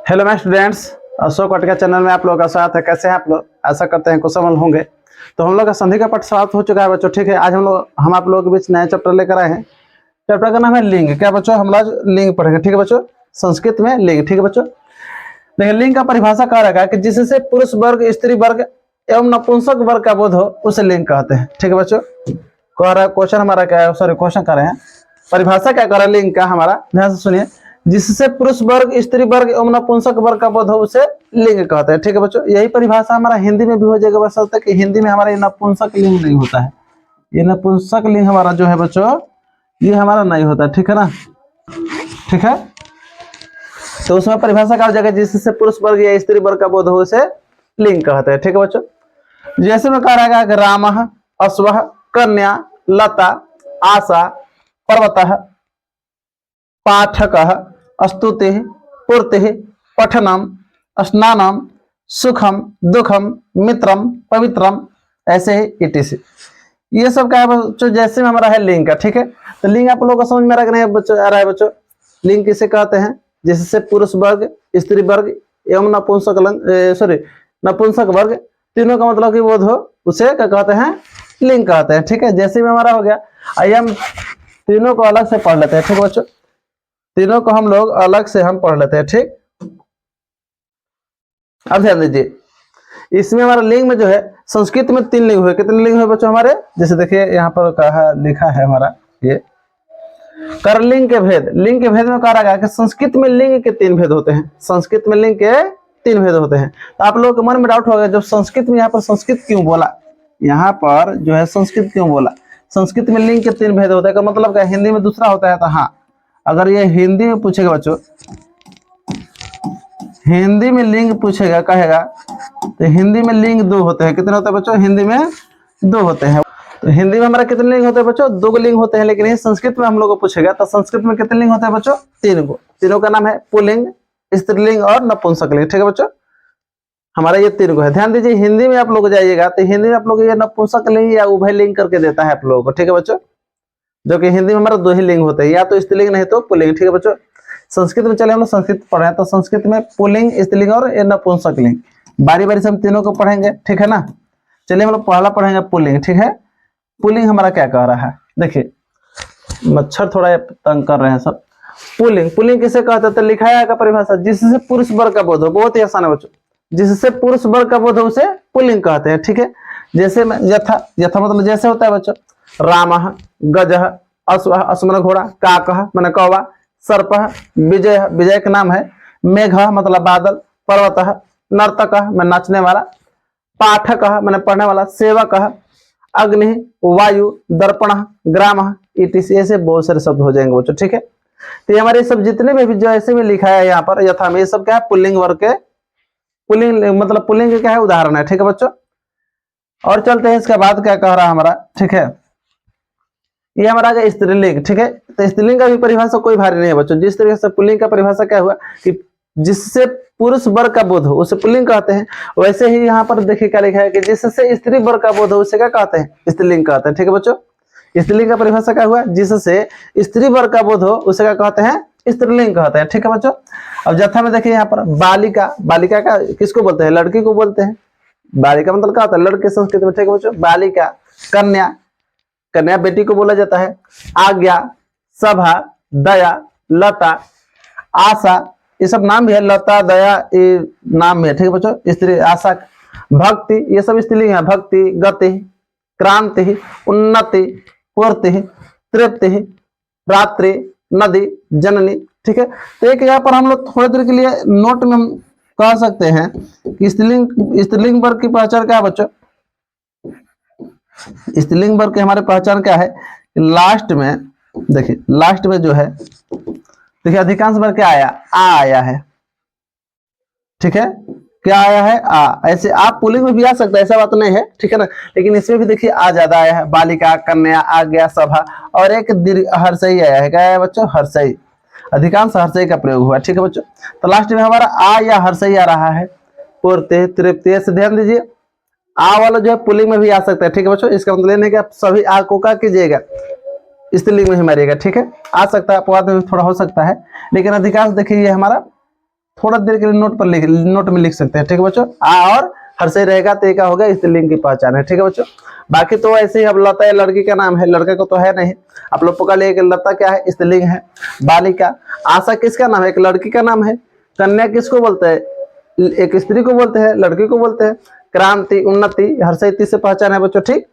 Hello my students, Ashok Vatika channel में आप लोगों का स्वागत है। कैसे हैं आप लोग? आशा करते हैं कुशल होंगे। तो हम लोग का संधि का पाठ समाप्त हो चुका है बच्चों। ठीक है, आज हम आप लोगों के बीच नया चैप्टर लेकर आए हैं। चैप्टर का नाम है लिंग। क्या बच्चों? हम आज लिंग पढ़ेंगे। ठीक है बच्चों, संस्कृत में लिंग। ठीक है बच्चों, देखिए लिंग का परिभाषा कह रखा है कि जिससे पुरुष वर्ग, स्त्री वर्ग एवं नपुंसक वर्ग का बोध हो उसे लिंग कहते हैं। ठीक है बच्चों, कह रहा है क्वेश्चन हमारा क्या है, सॉरी क्वेश्चन कर रहे हैं, परिभाषा क्या कर रहा है लिंग का हमारा, ध्यान से सुनिए। जिससे पुरुष वर्ग, स्त्री वर्ग एवं नपुंसक वर्ग का बोध हो उसे लिंग कहते हैं। ठीक है बच्चों, यही परिभाषा हमारा हिंदी में भी हो जाएगा। बस तक कि हिंदी में हमारा ये नपुंसक लिंग नहीं होता है। ये नपुंसक लिंग हमारा जो है बच्चों, ये हमारा नहीं होता। ठीक है ना? ठीक है, तो उसमें परिभाषा क्या हो जाएगा, जिससे पुरुष वर्ग या स्त्री वर्ग का बोध हो उसे लिंग कहते हैं। ठीक है बच्चों, जैसे में कह रहा है रामः, अश्वः, कन्या, लता, आशा, पर्वतः, पाठकः, स्तुतिः, पूर्तिः, पठनम, स्नानम, सुखम, दुखम, मित्रम, पवित्रम, ऐसे ही इटिसी। ये सब क्या है बच्चों, जैसे में हमारा है लिंग का। ठीक है, तो लिंग आप लोगों को समझ में आ रहा है बच्चों। लिंग किसे कहते हैं? जिससे पुरुष वर्ग, स्त्री वर्ग एवं नपुंसक वर्ग तीनों का मतलब कि बोध हो उसे क्या कहते हैं? लिंग कहते हैं। ठीक है, जैसे में हमारा हो गया। आइए हम तीनों को अलग से पढ़ लेते हैं। ठीक बच्चों, तीनों को हम लोग अलग से हम पढ़ लेते हैं। ठीक, अब ध्यान दीजिए, इसमें हमारा लिंग में जो है संस्कृत में 3 लिंग हुए। कितने लिंग हुए बच्चों हमारे? जैसे देखिए यहाँ पर कहा लिखा है हमारा ये कर लिंग के भेद। लिंग के भेद में कहा गया कि संस्कृत में लिंग के 3 भेद होते हैं। संस्कृत में लिंग के 3 भेद होते हैं। तो आप लोगों के मन में डाउट होगा, जब संस्कृत में यहाँ पर संस्कृत क्यों बोला, यहाँ पर जो है संस्कृत क्यों बोला? संस्कृत में लिंग के 3 भेद होते हैं का मतलब क्या? हिंदी में दूसरा होता है। तो हाँ, अगर ये हिंदी में पूछेगा बच्चों, हिंदी में लिंग पूछेगा, कहेगा तो हिंदी में लिंग 2 होते हैं। कितने होते हैं बच्चों? हिंदी में 2 होते हैं। तो हिंदी में हमारा कितने लिंग होते हैं बच्चों? 2 लिंग होते हैं। लेकिन ये संस्कृत में हम लोग को पूछेगा तो संस्कृत में कितने लिंग होते हैं बच्चों? 3 को। तीनों का नाम है पुल्लिंग, स्त्रीलिंग और नपुंसक लिंग। ठीक है बच्चों, हमारा ये 3 को है। ध्यान दीजिए, हिंदी में आप लोग जाइएगा तो हिंदी में आप लोग ये नपुंसक लिंग या उभय लिंग करके देता है आप लोगों को। ठीक है बच्चों, जो कि हिंदी में हमारा 2 ही लिंग होते हैं, या तो स्त्रीलिंग नहीं तो पुल्लिंग। ठीक है बच्चों, संस्कृत में चले हम लोग संस्कृत पढ़ रहे हैं तो संस्कृत में पुल्लिंग, स्त्रीलिंग और नपुंसक लिंग बारी बारी से हम तीनों को पढ़ेंगे। ठीक है ना? चलिए हम लोग पहला पढ़ेंगे पुल्लिंग। ठीक है, पुल्लिंग हमारा क्या कह रहा है? देखिए मच्छर थोड़ा तंग कर रहे हैं सब। पुल्लिंग, पुल्लिंग किसे कहते हैं? तो लिखा है परिभाषा, जिससे पुरुष वर्ग का बोध हो। बहुत ही आसान है बच्चों, जिससे पुरुष वर्ग का बोध हो उसे पुल्लिंग कहते हैं। ठीक है, जैसे यथा, यथा मतलब जैसे होता है बच्चों, रामः, गजः, अश्वः, अश्व घोड़ा, काकः मैंने कौवा, सर्पः विजय, विजय का नाम है, मेघः मतलब बादल, पर्वतः नर्तकः मैं नाचने वाला, पाठकः मैंने पढ़ने वाला, सेवकः अग्नि, वायु, दर्पण, ग्राम, इटिसी, ऐसे बहुत सारे शब्द हो जाएंगे बच्चों। ठीक है, तो ये हमारे सब जितने भी जो ऐसे में लिखा है यहाँ पर यथा में, ये सब क्या है? पुल्लिंग वर्ग के, पुल्लिंग मतलब पुल्लिंग के क्या है? उदाहरण है। ठीक है बच्चों, और चलते हैं इसके बाद क्या कह रहा है हमारा। ठीक है, ये हमारा गया स्त्रीलिंग। ठीक है, तो स्त्रीलिंग का भी परिभाषा कोई भारी नहीं है बच्चों। जिस तरीके से पुल्लिंग का परिभाषा क्या हुआ कि जिससे पुरुष वर्ग का बोध हो उसे पुल्लिंग कहते हैं, वैसे ही यहाँ पर देखिए क्या लिखा है कि जिससे स्त्री वर्ग का बोध हो उसे क्या कहते हैं? स्त्रीलिंग कहते हैं। ठीक है बच्चों, स्त्रीलिंग का परिभाषा क्या हुआ? जिससे स्त्री वर्ग का बोध हो उसे क्या कहते हैं? स्त्रीलिंग कहते हैं। ठीक है बच्चों, अब जथा में देखिए यहाँ पर बालिका, बालिका का किसको बोलते हैं? लड़की को बोलते हैं। बालिका मतलब क्या होता है? लड़के संस्कृत में। ठीक है बच्चों, बालिका, कन्या, कन्या बेटी को बोला जाता है, आज्ञा, सभा, दया, लता, आशा, ये सब नाम भी है। लता, दया ये नाम भी है। ठीक है बच्चों, स्त्री, आशा, भक्ति ये सब स्त्रीलिंग है। भक्ति, गति, क्रांति, उन्नति, पूर्ति, तृप्ति, रात्रि, नदी, जननी। ठीक है, तो एक यहाँ पर हम लोग थोड़ी देर के लिए नोट में हम कह सकते हैं कि स्त्रीलिंग वर्ग की पहचान क्या है बच्चों? स्त्रीलिंग वर्ग की हमारे पहचान क्या है? लास्ट में देखिए, लास्ट में जो है देखिए अधिकांश वर्ग क्या आया? आ आया है। ठीक है, क्या आया है? आ। ऐसे आप पुल्लिंग में भी आ सकता है, ऐसा बात नहीं है। ठीक है ना, लेकिन इसमें भी देखिए आ ज्यादा आया है। बालिका, कन्या, आज्ञा, सभा और एक हर्षई आया है। क्या आया बच्चों? हर्षई। अधिकांश हर्षई का प्रयोग हुआ। ठीक है बच्चों, तो लास्ट में हमारा आ या हर्षई आ रहा है। पूर्ति, तृप्ति से ध्यान दीजिए, आ वाला जो है पुल्लिंग में भी आ सकता है। ठीक है बच्चों, इसका मतलब नहीं कि आप सभी आ को क्या कीजिएगा? स्त्रीलिंग में ही मारिएगा, ठीक है। आ सकता है अपवाद में थोड़ा हो सकता है, लेकिन अधिकांश देखिए ये हमारा थोड़ा देर के लिए नोट में लिख सकते हैं, ठीक है बच्चों। आ और हर से रहेगा तो क्या होगा, स्त्रीलिंग की पहचान है, ठीक है बच्चों। बाकी तो ऐसे ही, अब लता है लड़की का नाम है, लड़के को तो है नहीं। आप लोग पकड़ लिए लता क्या है, स्त्रीलिंग है। बालिका, आशा किसका नाम है, एक लड़की का नाम है। कन्या किसको बोलते हैं, एक स्त्री को बोलते हैं, लड़की को बोलते हैं। क्रांति, उन्नति, हर्षित से पहचान है बच्चों, ठीक।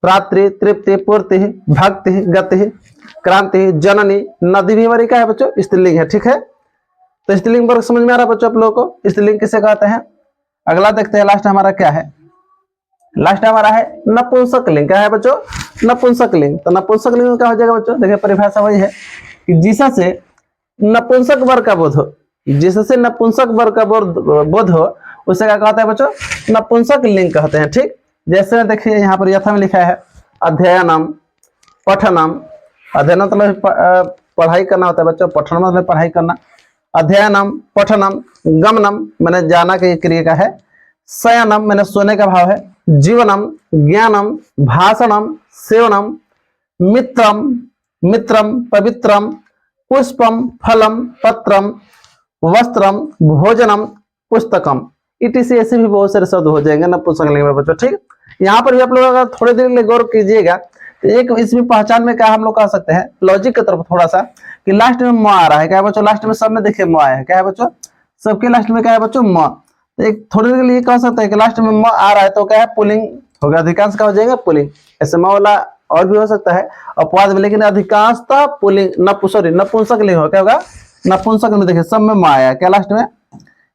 प्राप्ति, तृप्ति, पूर्ति, भक्ति, गति, क्रांति, जननी। नदी भी हमारी क्या है बच्चों, स्त्रीलिंग है, ठीक है। तो स्त्रीलिंग पर समझ में आ रहा है बच्चों आप लोगों को, स्त्रीलिंग किसे कहते हैं। अगला देखते हैं, लास्ट हमारा क्या है, लास्ट हमारा है नपुंसक लिंग। क्या है बच्चों, नपुंसक लिंग। तो नपुंसक लिंग में क्या हो जाएगा बच्चों, देखिए परिभाषा वही है कि जिससे नपुंसक वर्ग का बोध हो, जिससे नपुंसक वर्ग का बोध हो, उसे क्या कहते हैं बच्चों, नपुंसक लिंग कहते हैं, ठीक। जैसे देखिए यहाँ पर यथा में लिखा है अध्ययनम, पठनम। अध्ययन मतलब पढ़ाई करना होता है बच्चों, पठन मतलब पढ़ाई करना। अध्ययनम, पठनम, गमनम मैंने जाना के क्रिया का है। शयनम मैंने सोने का भाव है। जीवनम, ज्ञानम, भाषणम, सेवनम, मित्रम, मित्रम, पवित्रम, पुष्पम, फलम, पत्रम, वस्त्रम, भोजनम, पुस्तकम। इटीसी ऐसे भी बहुत सारे शब्द हो जाएंगे नपुंसक लिंग में बच्चों, ठीक। यहाँ पर भी आप लोग अगर थोड़ी देर के लिए गौर कीजिएगा तो एक इसमें पहचान में क्या हम लोग कह सकते हैं, लॉजिक की तरफ थोड़ा सा, कि लास्ट में म आ रहा है। क्या है बच्चों, लास्ट में सब में देखिए म आया है। क्या है बच्चों, सबके लास्ट में क्या है बच्चों, म। तो एक थोड़ी देर के लिए कह सकते हैं कि लास्ट में म आ रहा है तो क्या है, पुलिंग होगा, अधिकांश का हो जाएगा पुलिंग। ऐसे म वाला और भी हो सकता है अपवाद में, लेकिन अधिकांशतः पुलिंग नपुंसक लिंग हो। क्या होगा, नपुंसक में देखिए सब में म आया, क्या लास्ट में।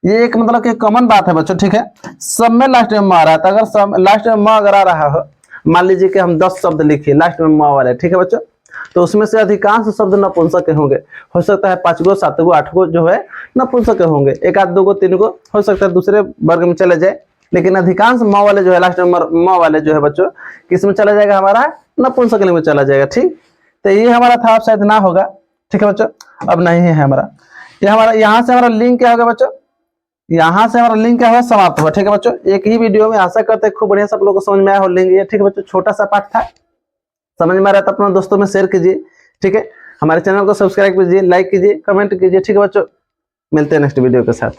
ये एक मतलब कि कॉमन बात है बच्चों, ठीक है। सब में लास्ट में म आ रहा है, तो अगर लास्ट में म अगर आ रहा हो, मान लीजिए कि हम 10 शब्द लिखिए लास्ट में म वाले, ठीक है बच्चों, तो उसमें से अधिकांश शब्द नपुंसक के होंगे। हो सकता है 5 गो 7 गो 8 गो जो है नपुंसक के होंगे, 1 आध 2 गो 3 गो हो सकता है दूसरे वर्ग में चले जाए, लेकिन अधिकांश म वाले जो है, लास्ट में म वाले जो है बच्चों, किस में चला जाएगा, हमारा नपुंसक लिंग में चला जाएगा, ठीक। तो ये हमारा था, अब शायद ना होगा, ठीक है बच्चों। अब नहीं है हमारा, ये हमारा यहाँ से हमारा लिंक क्या होगा बच्चों, यहाँ से हमारा लिंक क्या हुआ, समाप्त हुआ, ठीक है बच्चों। एक ही वीडियो में, आशा करते हैं खूब बढ़िया सब लोगों को समझ में आया हो लिंक ये, ठीक है बच्चों। छोटा सा पाठ था, समझ में आ रहा है तो अपने दोस्तों में शेयर कीजिए, ठीक है। हमारे चैनल को सब्सक्राइब कीजिए, लाइक कीजिए, कमेंट कीजिए, ठीक है बच्चों। मिलते हैं नेक्स्ट वीडियो के साथ।